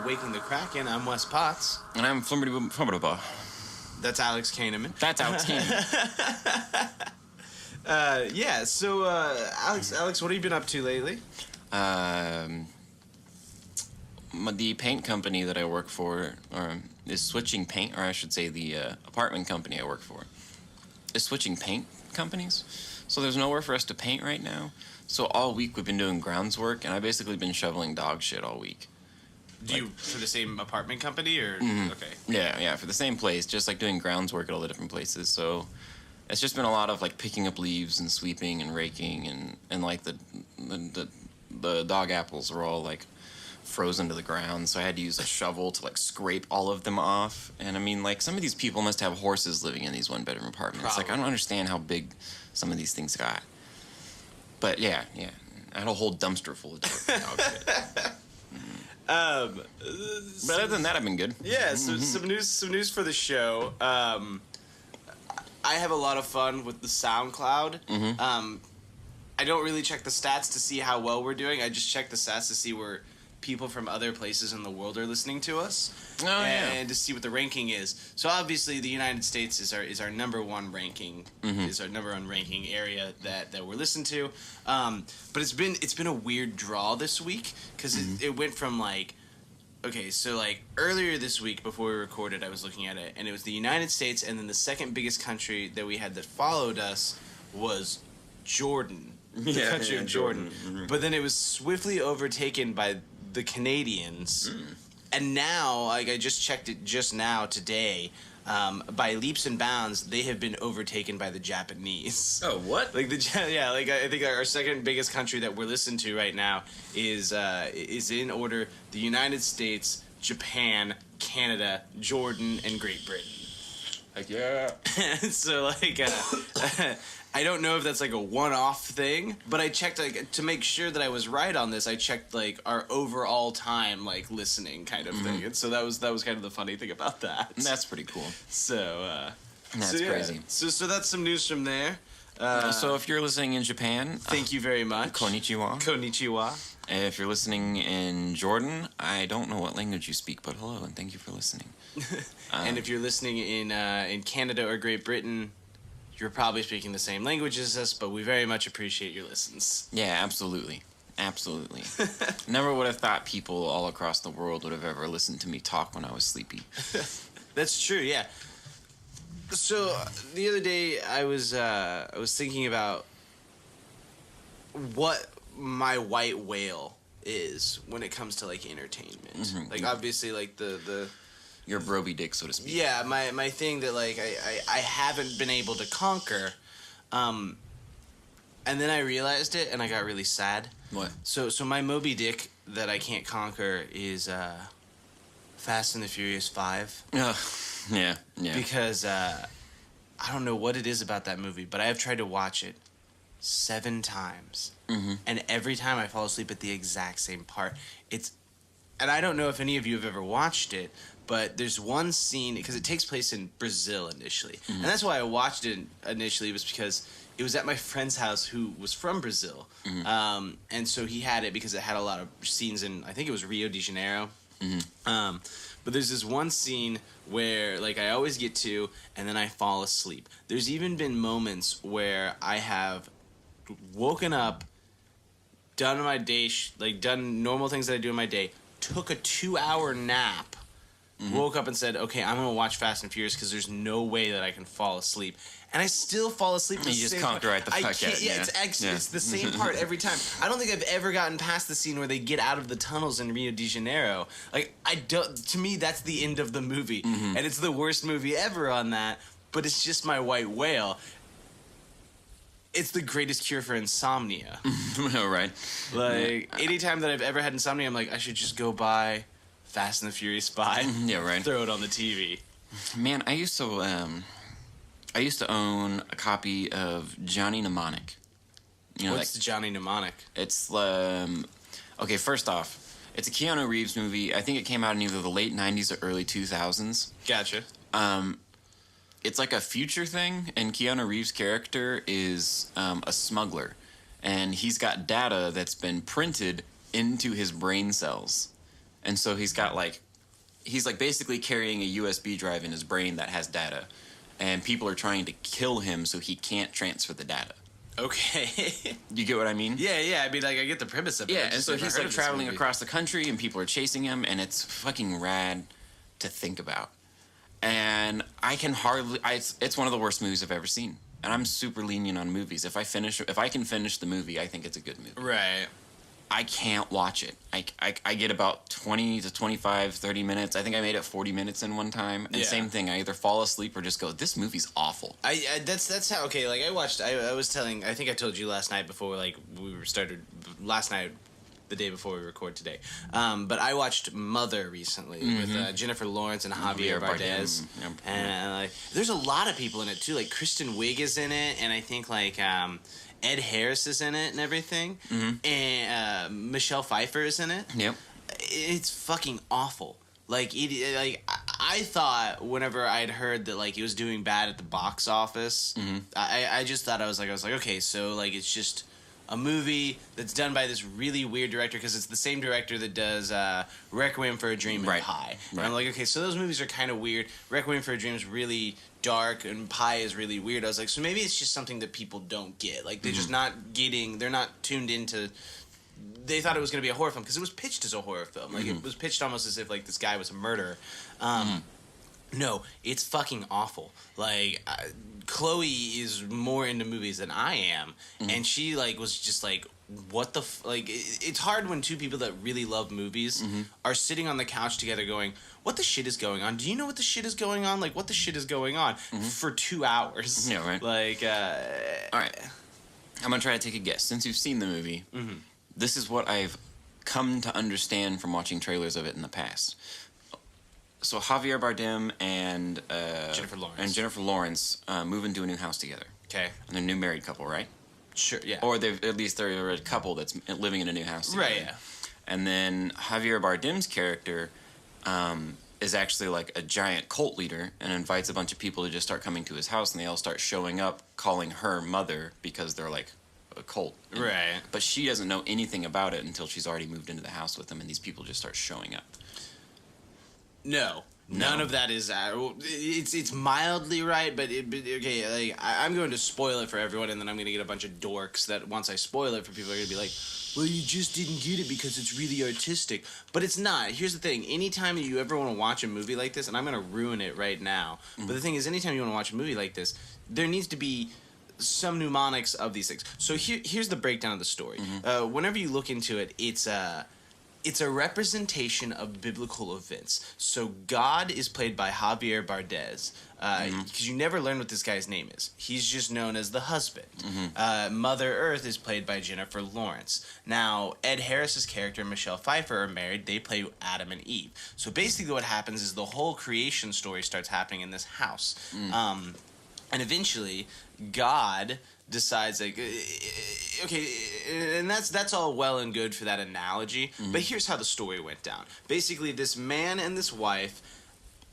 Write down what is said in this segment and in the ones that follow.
Waking the Kraken. I'm Wes Potts. And I'm Flumberty. That's Alex Kahneman. That's Alex Kahneman. So Alex, what have you been up to lately? The paint company that I work for is switching paint, or I should say the apartment company I work for is switching paint companies. So there's nowhere for us to paint right now. So all week we've been doing grounds work, and I've basically been shoveling dog shit all week. For the same apartment company, or Okay? Yeah, for the same place, just like doing grounds work at all the different places. So it's just been a lot of like picking up leaves and sweeping and raking, and like the dog apples were all like frozen to the ground, so I had to use a shovel to like scrape all of them off. And I mean, like, some of these people must have horses living in these one-bedroom apartments. Probably. Like, I don't understand how big some of these things got. But yeah, I had a whole dumpster full of dog shit. But other than that, I've been good. Yeah. So some news for the show. I have a lot of fun with the SoundCloud. I don't really check the stats to see how well we're doing. I just check the stats to see where people from other places in the world are listening to us, and to see what the ranking is. So obviously, the United States is our number one ranking, is our number one ranking area that we're listened to. But it's been a weird draw this week because it went from like, okay, so like earlier this week before we recorded, I was looking at it, and it was the United States, and then the second biggest country that we had that followed us was Jordan. The country of Jordan. But then it was swiftly overtaken by the Canadians. And now, like, I just checked it just now today, by leaps and bounds, they have been overtaken by the Japanese. Oh, what? Like I think our second biggest country that we're listening to right now is in order: the United States, Japan, Canada, Jordan, and Great Britain. Like, yeah. So like, I don't know if that's like a one-off thing, but I checked, like, to make sure that I was right on this. I checked like our overall time, like, listening kind of thing, and so that was kind of the funny thing about that. That's pretty cool. So that's crazy. So that's some news from there. So if you're listening in Japan, thank you very much. Konnichiwa. Konnichiwa. If you're listening in Jordan, I don't know what language you speak, but hello and thank you for listening. And if you're listening in Canada or Great Britain, you're probably speaking the same language as us, but we very much appreciate your listens. Yeah, absolutely. Absolutely. Never would have thought people all across the world would have ever listened to me talk when I was sleepy. That's true, yeah. So the other day I was thinking about what my white whale is when it comes to like entertainment. Like, obviously, like the your broby dick, so to speak. Yeah, my thing that like I haven't been able to conquer, and then I realized it and I got really sad. What? So my Moby Dick that I can't conquer is Fast and the Furious 5. Yeah. Because I don't know what it is about that movie, but I have tried to watch it 7 times, and every time I fall asleep at the exact same part. And I don't know if any of you have ever watched it, but there's one scene, because it takes place in Brazil initially. And that's why I watched it initially, was because it was at my friend's house who was from Brazil. And so he had it because it had a lot of scenes in, I think it was Rio de Janeiro. But there's this one scene where, like, I always get to, and then I fall asleep. There's even been moments where I have woken up, done my day, done normal things that I do in my day, took a 2-hour nap, woke up and said, okay, I'm going to watch Fast and Furious because there's no way that I can fall asleep. And I still fall asleep. You just can't right the fuck out. Yeah, it's the same part every time. I don't think I've ever gotten past the scene where they get out of the tunnels in Rio de Janeiro. Like, to me, that's the end of the movie. And it's the worst movie ever on that, but it's just my white whale. It's the greatest cure for insomnia. Right. Like, anytime that I've ever had insomnia, I'm like, I should just go buy Fast and the Furious 5. Yeah, right. Throw it on the TV. Man, I used to own a copy of Johnny Mnemonic. You know, what's Johnny Mnemonic? It's okay. First off, it's a Keanu Reeves movie. I think it came out in either the late '90s or early 2000s. Gotcha. It's like a future thing, and Keanu Reeves' character is a smuggler, and he's got data that's been printed into his brain cells. And so he's like basically carrying a USB drive in his brain that has data, and people are trying to kill him so he can't transfer the data. Okay. You get what I mean? Yeah. I mean, like, I get the premise of it. Yeah, and so he's like traveling across the country, and people are chasing him, and it's fucking rad to think about. And it's one of the worst movies I've ever seen. And I'm super lenient on movies. If I can finish the movie, I think it's a good movie. Right. I can't watch it. I get about 20 to 25, 30 minutes. I think I made it 40 minutes in one time. And same thing, I either fall asleep or just go, this movie's awful. That's how, okay, like, I think I told you last night before, like, last night, the day before we record today. But I watched Mother recently with Jennifer Lawrence and Javier Bardem. Yep. And there's a lot of people in it, too. Like, Kristen Wiig is in it, and I think, like, Ed Harris is in it and everything. And Michelle Pfeiffer is in it. Yep. It's fucking awful. Like, I thought whenever I'd heard that, like, it was doing bad at the box office, I just thought I was like, okay, so, like, it's just a movie that's done by this really weird director, because it's the same director that does Requiem for a Dream and Pi. And I'm like, okay, so those movies are kind of weird. Requiem for a Dream is really dark, and Pi is really weird. I was like, so maybe it's just something that people don't get. Like, they're just they're not tuned into... They thought it was going to be a horror film, because it was pitched as a horror film. Like, it was pitched almost as if, like, this guy was a murderer. No, it's fucking awful. Like, Chloe is more into movies than I am, and she, like, was just like, what the like, it's hard when two people that really love movies are sitting on the couch together going, what the shit is going on? Do you know what the shit is going on? Like, what the shit is going on? For 2 hours. Yeah, right. Like, all right. I'm going to try to take a guess. Since you've seen the movie, this is what I've come to understand from watching trailers of it in the past. So Javier Bardem and Jennifer Lawrence move into a new house together. Okay. And they're a new married couple, right? Sure, yeah. Or they're a couple that's living in a new house together. Right, yeah. And then Javier Bardem's character is actually like a giant cult leader and invites a bunch of people to just start coming to his house, and they all start showing up calling her mother because they're like a cult. Right. But she doesn't know anything about it until she's already moved into the house with them, and these people just start showing up. No. None of that is... it's mildly right, but okay, like, I'm going to spoil it for everyone, and then I'm going to get a bunch of dorks that once I spoil it for people are going to be like, well, you just didn't get it because it's really artistic. But it's not. Here's the thing. Anytime you ever want to watch a movie like this, and I'm going to ruin it right now, but the thing is, anytime you want to watch a movie like this, there needs to be some mnemonics of these things. So here's the breakdown of the story. Whenever you look into it, it's a representation of biblical events. So God is played by Javier Bardem, because you never learn what this guy's name is. He's just known as the husband. Mother Earth is played by Jennifer Lawrence. Now, Ed Harris's character and Michelle Pfeiffer are married. They play Adam and Eve. So basically what happens is the whole creation story starts happening in this house. And eventually, God decides, like, okay, and that's all well and good for that analogy, but here's how the story went down. Basically, this man and this wife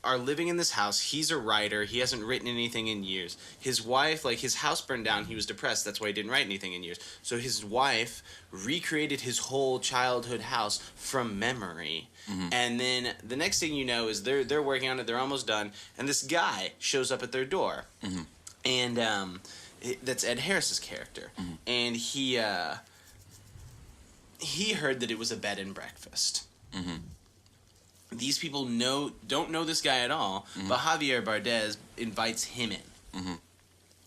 are living in this house. He's a writer. He hasn't written anything in years. His wife, like, his house burned down. He was depressed. That's why he didn't write anything in years. So his wife recreated his whole childhood house from memory. And then the next thing you know is they're working on it. They're almost done. And this guy shows up at their door. And that's Ed Harris's character. And he heard that it was a bed and breakfast. These people don't know this guy at all, but Javier Bardem invites him in.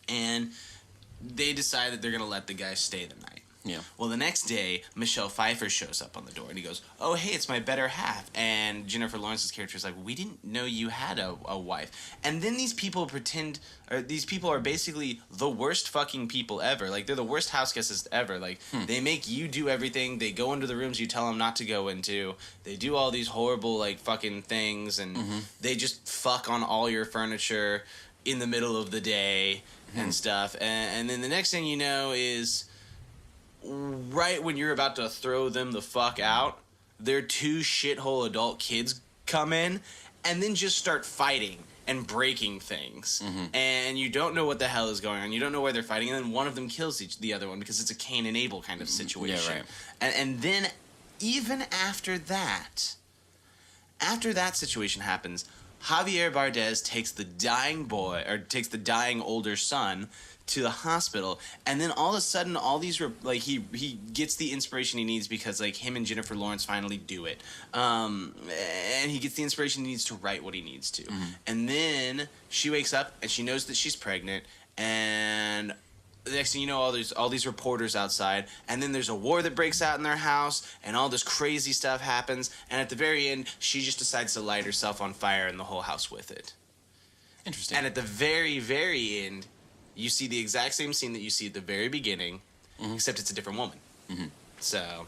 And they decide that they're going to let the guy stay the night. Yeah. Well, the next day, Michelle Pfeiffer shows up on the door, and he goes, oh, hey, it's my better half. And Jennifer Lawrence's character is like, we didn't know you had a wife. And then these people are basically the worst fucking people ever. Like, they're the worst house guests ever. Like, they make you do everything. They go into the rooms you tell them not to go into. They do all these horrible, like, fucking things, and they just fuck on all your furniture in the middle of the day and stuff. And then the next thing you know is... right when you're about to throw them the fuck out, their two shithole adult kids come in and then just start fighting and breaking things. And you don't know what the hell is going on. You don't know why they're fighting. And then one of them kills the other one because it's a Cain and Abel kind of situation. Yeah, right. And then even after that, After that situation happens, Javier Bardem takes the dying older son to the hospital, and then all of a sudden, all these he gets the inspiration he needs because like him and Jennifer Lawrence finally do it, and he gets the inspiration he needs to write what he needs to, and then she wakes up and she knows that she's pregnant, and the next thing you know, all these reporters outside, and then there's a war that breaks out in their house, and all this crazy stuff happens, and at the very end, she just decides to light herself on fire and the whole house with it. Interesting. And at the very, very end, you see the exact same scene that you see at the very beginning, except it's a different woman. So,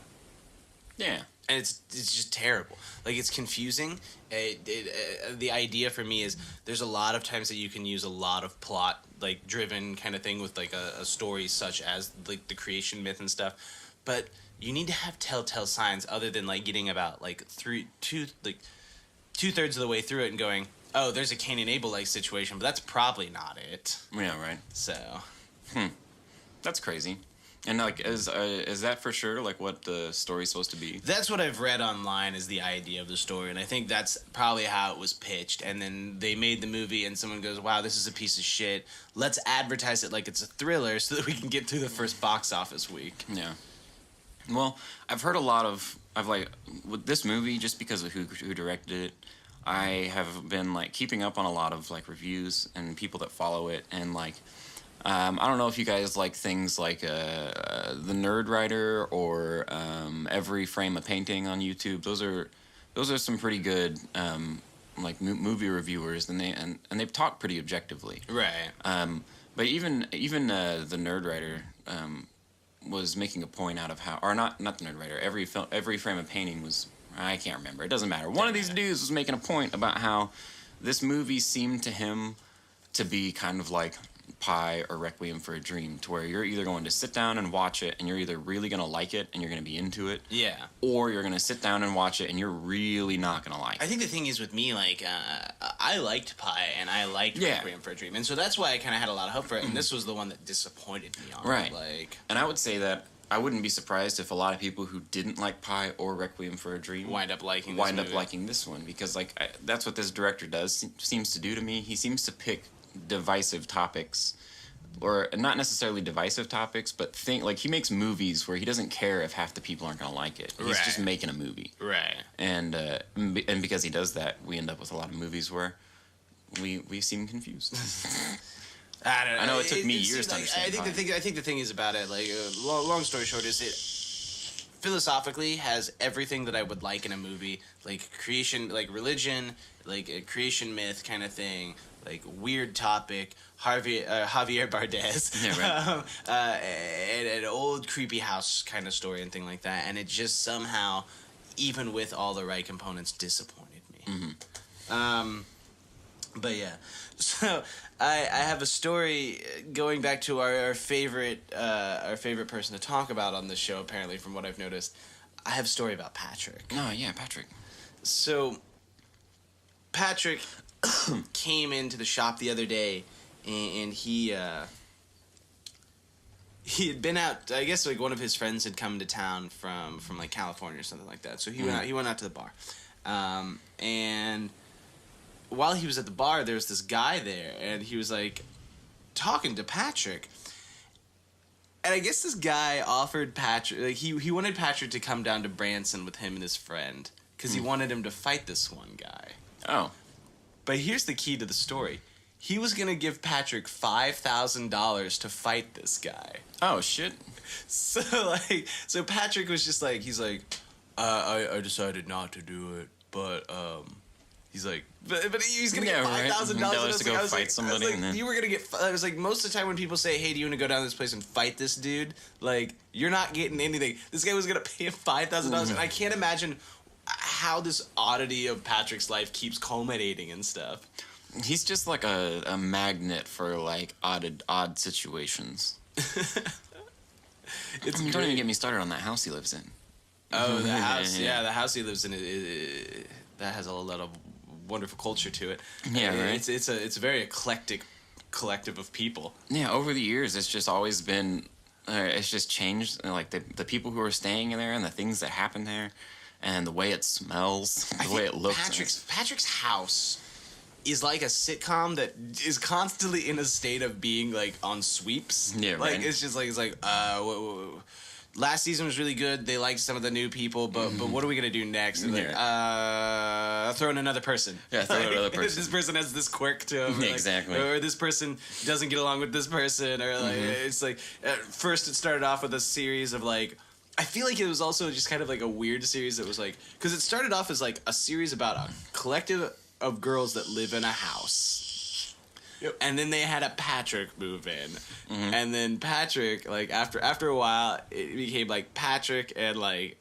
yeah. And it's just terrible. Like, it's confusing. The idea for me is there's a lot of times that you can use a lot of plot, like, driven kind of thing with, like, a story such as, like, the creation myth and stuff. But you need to have telltale signs other than, like, getting about, like, two-thirds of the way through it and going, oh, there's a Cain and Abel-like situation, but that's probably not it. Yeah, right. So. That's crazy. And like, is that for sure like what the story's supposed to be? That's what I've read online is the idea of the story, and I think that's probably how it was pitched. And then they made the movie, and someone goes, "Wow, this is a piece of shit. Let's advertise it like it's a thriller, so that we can get through the first box office week." Yeah. Well, I've heard a lot of with this movie just because of who directed it. I have been like keeping up on a lot of like reviews and people that follow it, and like. I don't know if you guys like things like the Nerd Writer or Every Frame a Painting on YouTube. Those are some pretty good like movie reviewers, and they talk pretty objectively. Right. But even the Nerd Writer was making a point out of how, or not the Nerd Writer. Every Frame a Painting was, I can't remember. It doesn't matter. One of these dudes was making a point about how this movie seemed to him to be kind of like Pi or Requiem for a Dream, to where you're either going to sit down and watch it and you're either really going to like it and you're going to be into it, or you're going to sit down and watch it and you're really not going to like it. I think the thing is with me, like, I liked Pi and I liked Requiem for a Dream, and so that's why I kind of had a lot of hope for it, and this was the one that disappointed me on right. it. Like, and I would say that I wouldn't be surprised if a lot of people who didn't like Pi or Requiem for a Dream wind up liking this one, because like that's what this director seems to do to me. He seems to pick divisive topics, or not necessarily divisive topics, but he makes movies where he doesn't care if half the people aren't going to like it. He's just making a movie. Right. And because he does that, we end up with a lot of movies where we seem confused. I don't know. I know it took me years to understand. I think the thing is about it, like, long story short, is it philosophically has everything that I would like in a movie, like creation, like religion, like a creation myth kind of thing, like weird topic, Javier Bardem, and an old creepy house kind of story and thing like that, and it just somehow, even with all the right components, disappointed me. But yeah, so I have a story going back to our favorite person to talk about on this show. Apparently, from what I've noticed, I have a story about Patrick. Oh yeah, Patrick. So Patrick came into the shop the other day, and he had been out. I guess like one of his friends had come to town from like California or something like that. So he went out to the bar, and while he was at the bar, there was this guy there, and he was like talking to Patrick. And I guess this guy offered Patrick, like he wanted Patrick to come down to Branson with him and his friend, because he wanted him to fight this one guy. Oh. But here's the key to the story. He was going to give Patrick $5,000 to fight this guy. Oh, shit. So Patrick was just like, he's like, I decided not to do it, but, he's like, but he's gonna get $5,000 to go fight somebody. You were gonna get. I was like, most of the time when people say, "Hey, do you want to go down to this place and fight this dude?" Like, you're not getting anything. This guy was gonna pay him $5,000, and I can't imagine how this oddity of Patrick's life keeps culminating and stuff. He's just like a magnet for like odd situations. Don't even get me started on that house he lives in. Oh, the house. Yeah, the house he lives in. That has a lot of wonderful culture to it. Yeah, right. It's a very eclectic collective of people. Yeah, over the years, it's just always been. It's just changed. Like the people who are staying in there and the things that happen there, and the way it smells, the way it looks. Patrick's house is like a sitcom that is constantly in a state of being like on sweeps. Yeah, like right. it's just like last season was really good. They liked some of the new people, but what are we gonna do next? And throw in another person. Yeah, throw in another person. This person has this quirk to him. Exactly. Or this person doesn't get along with this person, or like it's like at first it started off with a series of like. I feel like it was also just kind of like a weird series that was like because it started off as like a series about a collective of girls that live in a house. Yep. And then they had a Patrick move in. And then Patrick, like after a while, it became like Patrick and like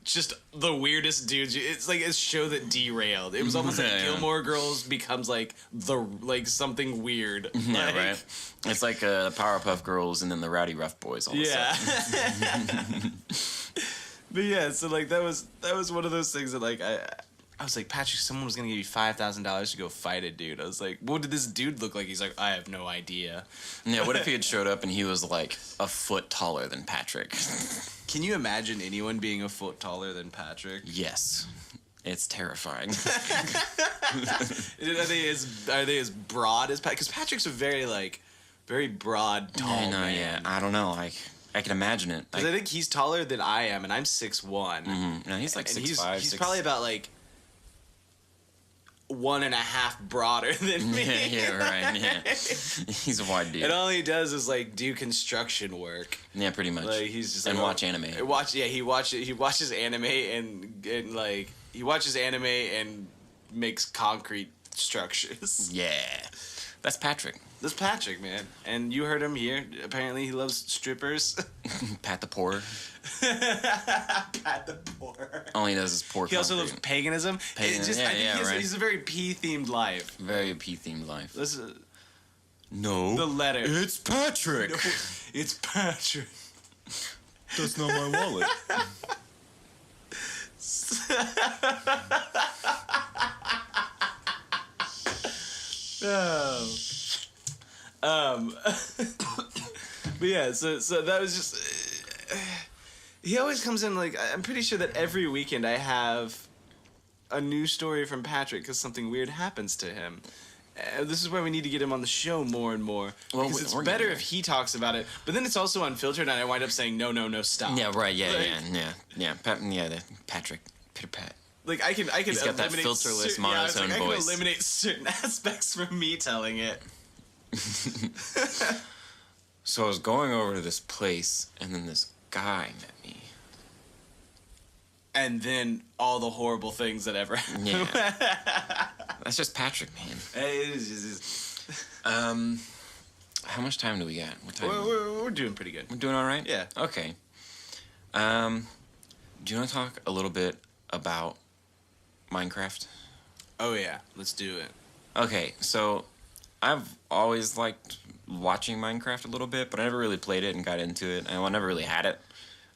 just the weirdest dudes. It's like a show that derailed. It was almost like Gilmore Girls becomes like something weird. Yeah, right. It's like Powerpuff Girls and then the Rowdy Rough Boys. All of a sudden. But yeah, so like that was one of those things that like I was like, Patrick, someone was gonna give you $5,000 to go fight a dude. I was like, what did this dude look like? He's like, I have no idea. Yeah, what if he had showed up and he was like a foot taller than Patrick? Can you imagine anyone being a foot taller than Patrick? Yes. It's terrifying. Are they as broad as Patrick? Because Patrick's a very broad, tall man. Yeah. I don't know. I can imagine it. Because I think he's taller than I am, and I'm 6'1". No, he's like 6'5". He's probably about like 1.5 broader than me. Yeah, right. Yeah, he's a wide dude. And all he does is like do construction work. Yeah, pretty much. Like he's just and like, watch anime. He watches anime and like he watches anime and makes concrete structures. Yeah, that's Patrick. That's Patrick, man. And you heard him here. Apparently, he loves strippers. Pat the poor. Pat the poor. All he does is pour. He also loves paganism. Right. He's a very P-themed life. Very P-themed life. Listen. No. The letter. It's Patrick. No, it's Patrick. That's not my wallet. Oh. But yeah, so that was just. He always comes in like I'm pretty sure that every weekend I have a new story from Patrick because something weird happens to him. This is why we need to get him on the show more and more. Well, because it's better if he talks about it. But then it's also unfiltered, and I wind up saying no, stop. Yeah, right. Yeah, Patrick, Peter Pat. Like I can. He's got that filterless monotone voice. I can eliminate certain aspects from me telling it. So I was going over to this place, and then this guy met me. And then all the horrible things that ever happened. Yeah. That's just Patrick, man. It is. How much time do we got? What time? We're doing pretty good. We're doing all right? Yeah. Okay. Do you want to talk a little bit about Minecraft? Oh, yeah. Let's do it. Okay, so I've always liked watching Minecraft a little bit, but I never really played it and got into it. I never really had it.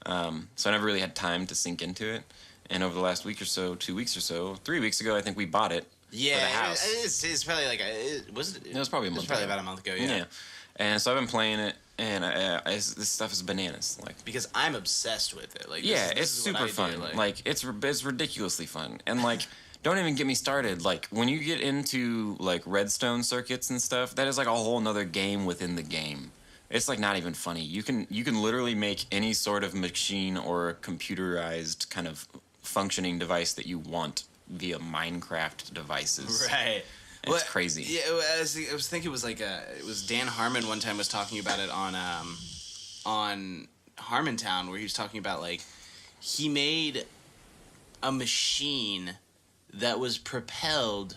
So I never really had time to sink into it. And over the last week or so, 2 weeks or so, 3 weeks ago, I think we bought it. Yeah, for the house. It's probably like It was probably a month. Probably about a month ago. Yeah. And so I've been playing it, and this stuff is bananas. Like because I'm obsessed with it. Like it's super fun. Like it's ridiculously fun. And like don't even get me started. Like when you get into like redstone circuits and stuff, that is like a whole nother game within the game. It's like not even funny. You can literally make any sort of machine or computerized kind of functioning device that you want via Minecraft devices. Right. It's crazy. Yeah, I was thinking it was like it was Dan Harmon one time was talking about it on Harmontown where he was talking about like he made a machine that was propelled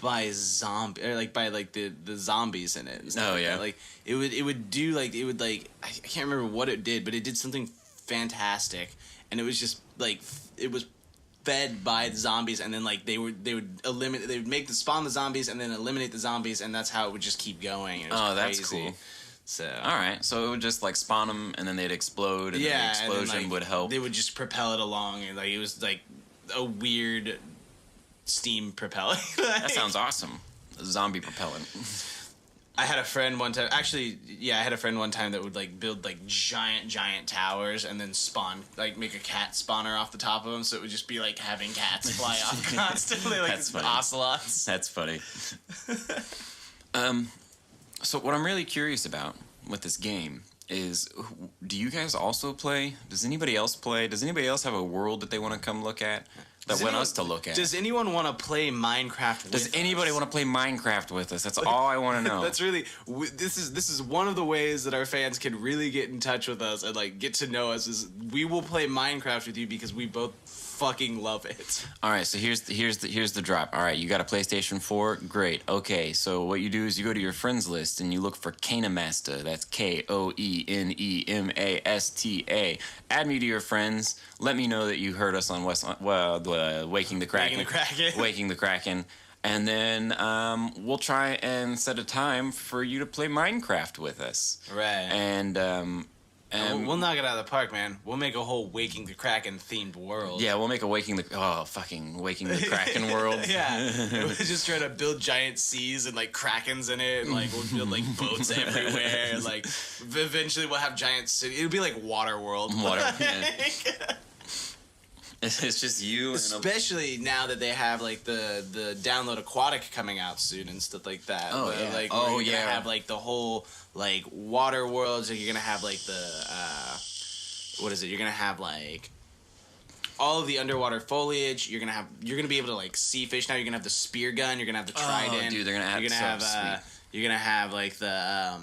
by the zombies in it. Oh yeah. Like it would do like I can't remember what it did, but it did something fantastic, and it was just like it was fed by the zombies, and then like they would spawn the zombies and then eliminate the zombies, and that's how it would just keep going. It was crazy. That's cool. So all right, so it would just like spawn them, and then they'd explode, and then the explosion then, would help. They would just propel it along, and like it was like a weird steam propelling. That sounds awesome. Zombie propellant. I had a friend one time. Actually, yeah, I had a friend one time that would like build like giant towers and then spawn like make a cat spawner off the top of them. So it would just be like having cats fly off constantly, like That's funny. ocelots. That's funny. So what I'm really curious about with this game is, do you guys also play? Does anybody else play? Does anybody else have a world that they want to come look at? That want us to look at? Does anyone want to play Minecraft with Does anybody want to play Minecraft with us? That's all I want to know. That's really this is one of the ways that our fans can really get in touch with us and like get to know us. Is we will play Minecraft with you because we both fucking love it. All right, so here's the drop. All right, you got a PlayStation 4? Great. Okay, so what you do is you go to your friends list and you look for Koenemasta. That's Koenemasta. Add me to your friends. Let me know that you heard us on Waking the Kraken. Waking the Kraken. And then we'll try and set a time for you to play Minecraft with us. Right. And we'll knock it out of the park, man. We'll make a whole Waking the Kraken themed world. Yeah, we'll make a Waking the Kraken world. Yeah. We'll just try to build giant seas and like krakens in it, and like we'll build like boats everywhere, and like eventually we'll have giant cities. It'll be like Water World. It's just you, especially now that they have like the download aquatic coming out soon and stuff like that. Oh yeah, like you're gonna have like the whole like water worlds. Like, you're gonna have like the what is it? You're gonna have like all of the underwater foliage. You're gonna be able to like see fish now. You're gonna have the spear gun. You're gonna have the trident. Oh, dude, they're gonna have you're gonna have like the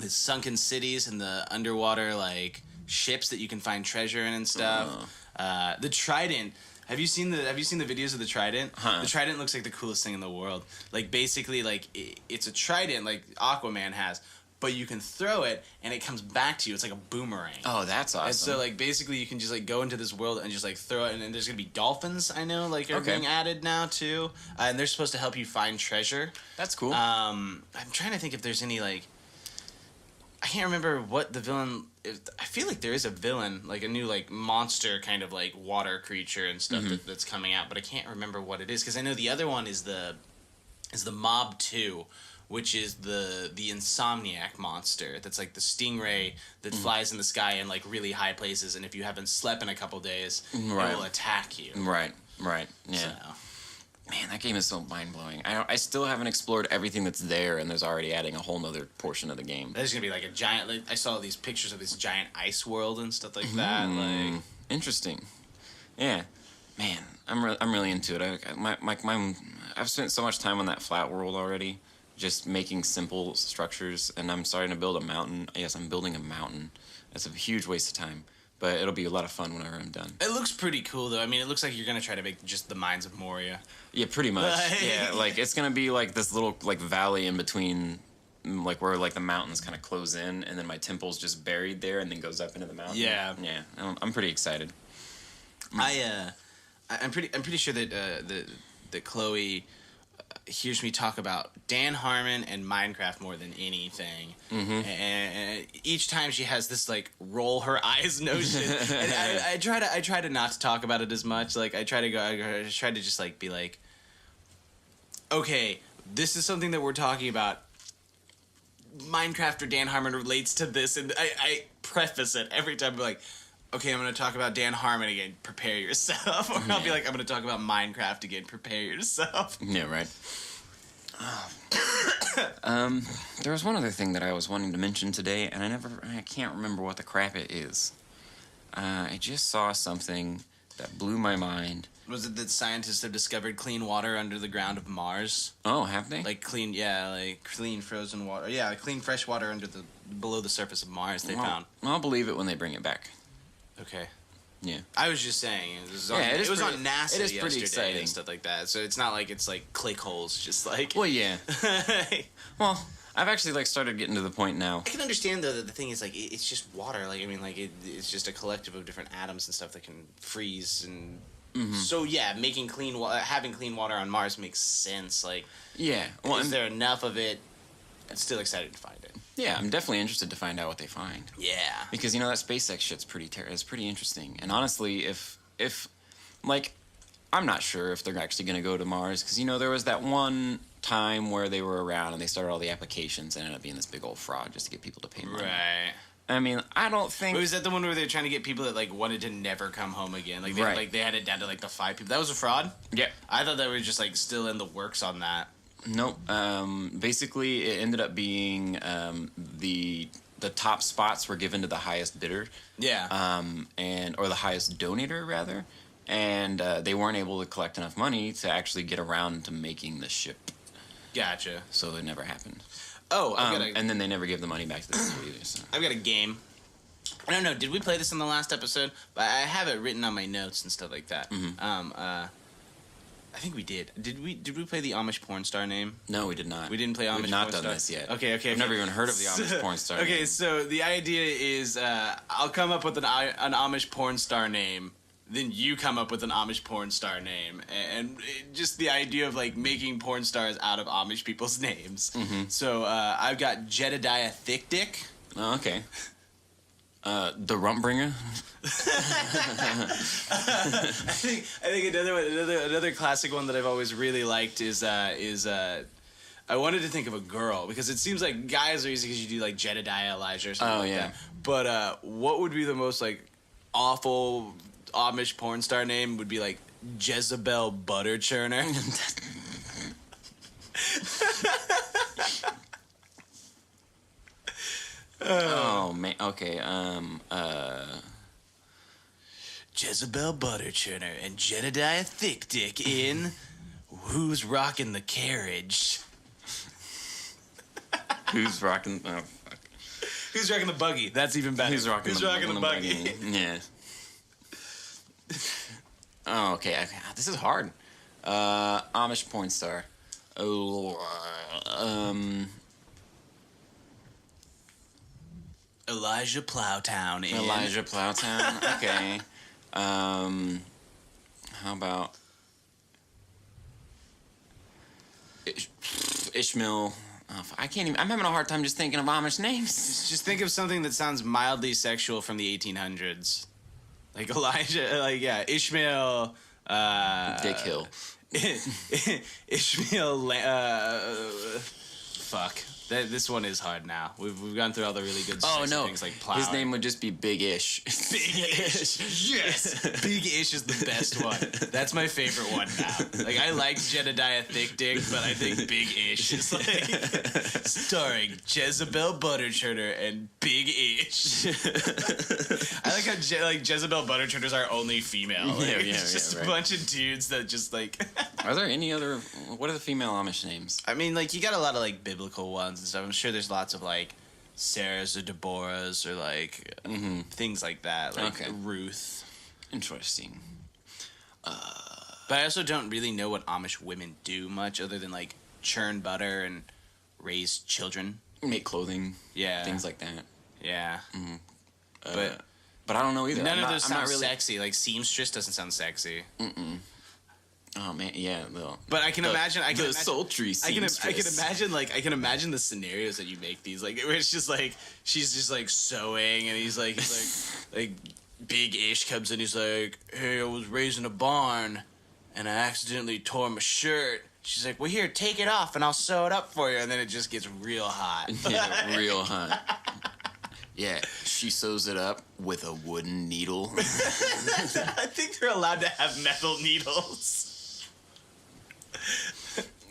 sunken cities and the underwater like ships that you can find treasure in and stuff. The trident. Have you seen the videos of the trident? Huh. The trident looks like the coolest thing in the world. Like basically, like it's a trident like Aquaman has, but you can throw it and it comes back to you. It's like a boomerang. Oh, that's awesome. And so like basically, you can just like go into this world and just like throw it, and then there's gonna be dolphins. I know, like are being added now too, and they're supposed to help you find treasure. That's cool. I'm trying to think if there's any like. I can't remember what the villain. I feel like there is a villain, like a new like monster kind of like water creature and stuff that's coming out, but I can't remember what it is because I know the other one is the Mob 2, which is the Insomniac monster. That's like the stingray that flies in the sky in like really high places, and if you haven't slept in a couple days, it will attack you. Right. Yeah. So. Man, that game is so mind-blowing. I still haven't explored everything that's there, and there's already adding a whole nother portion of the game. There's gonna be like a giant. Like, I saw these pictures of this giant ice world and stuff like that. Like interesting. Yeah, man, I'm really into it. I've spent so much time on that flat world already, just making simple structures, and I'm starting to build a mountain. Yes, I'm building a mountain. That's a huge waste of time. But it'll be a lot of fun whenever I'm done. It looks pretty cool, though. I mean, it looks like you're going to try to make just the Mines of Moria. Yeah, pretty much. Yeah, like, it's going to be, like, this little, like, valley in between, like, where, like, the mountains kind of close in, and then my temple's just buried there and then goes up into the mountain. Yeah. Yeah, I'm pretty excited. I'm pretty sure that Chloe hears me talk about Dan Harmon and Minecraft more than anything. And each time she has this like roll her eyes notion, and I try to not to talk about it as much. Like I try to just like be like, okay, this is something that we're talking about. Minecraft or Dan Harmon relates to this, and I preface it every time. I'm like, okay, I'm going to talk about Dan Harmon again. Prepare yourself. Or I'll be like, I'm going to talk about Minecraft again. Prepare yourself. Yeah, right. There was one other thing that I was wanting to mention today, and I can't remember what the crap it is. I just saw something that blew my mind. Was it that scientists have discovered clean water under the ground of Mars? Oh, have they? Like clean frozen water. Yeah, clean fresh water below the surface of Mars. They found. I'll believe it when they bring it back. Okay. Yeah. I was just saying. It was on NASA yesterday and stuff like that. So it's not like it's like click holes, just like. Well, yeah. Well, I've actually like started getting to the point now. I can understand though that the thing is like it's just water. Like I mean, like it's just a collective of different atoms and stuff that can freeze and. So yeah, having clean water on Mars makes sense. Like. Yeah. Well, is there enough of it? I'm still excited to find it. Yeah, I'm definitely interested to find out what they find. Yeah. Because, you know, that SpaceX shit's pretty interesting. And honestly, if like, I'm not sure if they're actually going to go to Mars because, there was that one time where they were around and they started all the applications and ended up being this big old fraud just to get people to pay money. Right. I mean, I don't think... But was that the one where they were trying to get people that, like, wanted to never come home again? Like, they had it down to, like, the 5 people. That was a fraud? Yeah. I thought they were just, like, still in the works on that. Nope. Basically, it ended up being the top spots were given to the highest bidder. Yeah. Or the highest donator, rather. And they weren't able to collect enough money to actually get around to making the ship. Gotcha. So it never happened. Oh, and then they never gave the money back to the people either. So. I've got a game. I don't know. Did we play this in the last episode? But I have it written on my notes and stuff like that. Mm-hmm. I think we did. Did we play the Amish porn star name? No, we did not. We didn't play Amish porn star? We've not done this yet. Okay. I've never even heard of the Amish porn star Okay, name. so the idea is I'll come up with an Amish porn star name. Then you come up with an Amish porn star name, and just the idea of like making porn stars out of Amish people's names. Mm-hmm. So I've got Jedediah Thick Dick. Oh, okay. The Rumpbringer. I think another classic one that I've always really liked is I wanted to think of a girl because it seems like guys are easy because you do like Jedediah Elijah or something that. But what would be the most like awful Amish porn star name would be like Jezebel Butter Churner. Oh man. Okay. Jezebel Butter Churner and Jedediah Thick Dick in Who's Rockin' the Carriage? Who's rocking? Oh fuck. Who's Rockin' the Buggy? That's even better. Who's rocking the Buggy? Yeah. Oh, okay. This is hard. Amish porn star. Elijah Plowtown. Elijah Plowtown. Okay. How about Ishmael? Oh, I can't even. I'm having a hard time just thinking of Amish names. Just think of something that sounds mildly sexual from the 1800s. Like Elijah, like, yeah, Ishmael. Dick Hill. Ishmael. Fuck. This one is hard now. We've gone through all the really good things like plowing. His name would just be Big Ish. Big Ish. Yes. Big Ish is the best one. That's my favorite one now. Like, I like Jedediah Thick Dick, but I think Big Ish is like starring Jezebel Butter Churner and Big Ish. I like how Jezebel Butter Churners are only female. Like, it's just a bunch of dudes that just like. Are there any other? What are the female Amish names? I mean, like, you got a lot of like biblical ones and stuff. I'm sure there's lots of like Sarahs or Deborahs or like things like that. Like Ruth. Interesting. But I also don't really know what Amish women do much other than like churn butter and raise children. Make clothing. Yeah. Things like that. Yeah. But I don't know either. None of those sound really sexy. Like seamstress doesn't sound sexy. Oh man, yeah. But I can imagine. Sultry seamstress. I can imagine the scenarios that you make these. Like where it's just like she's just like sewing, and he's like Big Ish comes in. He's like, "Hey, I was raising a barn, and I accidentally tore my shirt." She's like, "Well, here, take it off, and I'll sew it up for you." And then it just gets real hot. Yeah, real hot. Yeah, she sews it up with a wooden needle. I think they're allowed to have metal needles.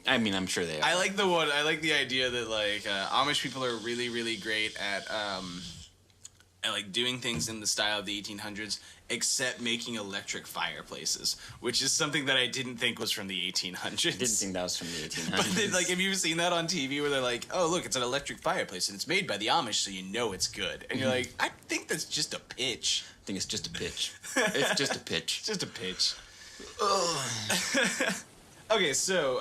I mean, I'm sure they are. I like the idea that like Amish people are really, really great at like doing things in the style of the 1800s, except making electric fireplaces, which is something that I didn't think was from the 1800s. I didn't think that was from the 1800s. But then, like, have you seen that on TV where they're like, "Oh, look, it's an electric fireplace and it's made by the Amish, so you know it's good." And you're like, "I think that's just a pitch." I think it's just a pitch. It's just a pitch. Just a pitch. Okay, so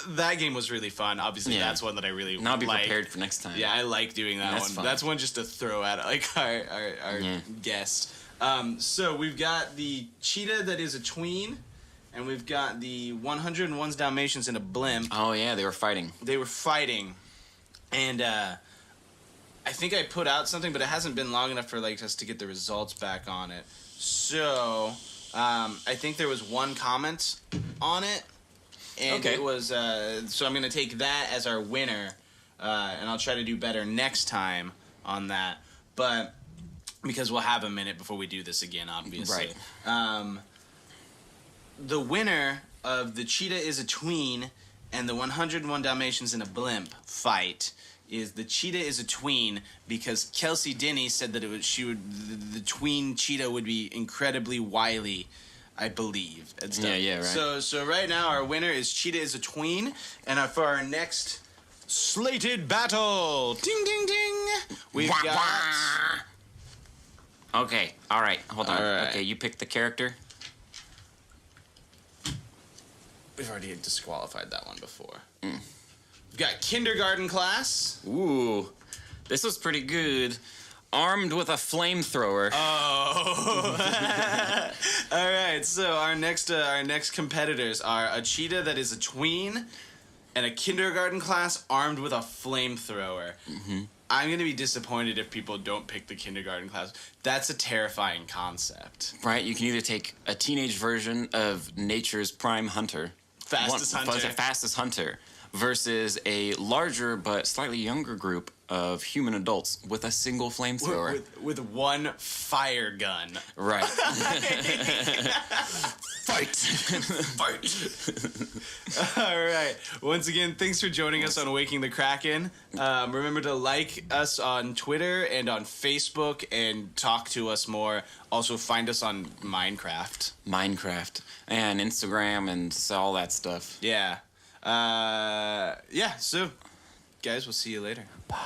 that game was really fun. Obviously, that's one that I really Now be prepared for next time. Yeah, I like doing that one. Fun. That's one just to throw at like our guest. So we've got the cheetah that is a tween, and we've got the 101 Dalmatians in a blimp. Oh yeah, they were fighting. And I think I put out something, but it hasn't been long enough for like us to get the results back on it. So I think there was one comment on it, and it was so I'm gonna take that as our winner, and I'll try to do better next time on that. But because we'll have a minute before we do this again, obviously. Right. The winner of the Cheetah is a Tween and the 101 Dalmatians in a Blimp fight is the Cheetah is a Tween because Kelsey Denny said that the tween cheetah would be incredibly wily, I believe. And stuff. Yeah, right. So right now our winner is Cheetah is a Tween, and for our next slated battle, ding ding ding, we've got. Okay, all right, hold on. All right. Okay, you picked the character. We've already disqualified that one before. We've got kindergarten class. Ooh, this was pretty good. Armed with a flamethrower. Oh. All right. So our next competitors are a cheetah that is a tween, and a kindergarten class armed with a flamethrower. Mm-hmm. I'm gonna be disappointed if people don't pick the kindergarten class. That's a terrifying concept. Right. You can either take a teenage version of nature's prime hunter, fastest hunter, versus a larger but slightly younger group of human adults with a single flamethrower. With one fire gun. Right. Fight! Fight! All right. Once again, thanks for joining us on Waking the Kraken. Remember to like us on Twitter and on Facebook and talk to us more. Also, find us on Minecraft. And Instagram and all that stuff. Yeah. So, guys, we'll see you later. Bye.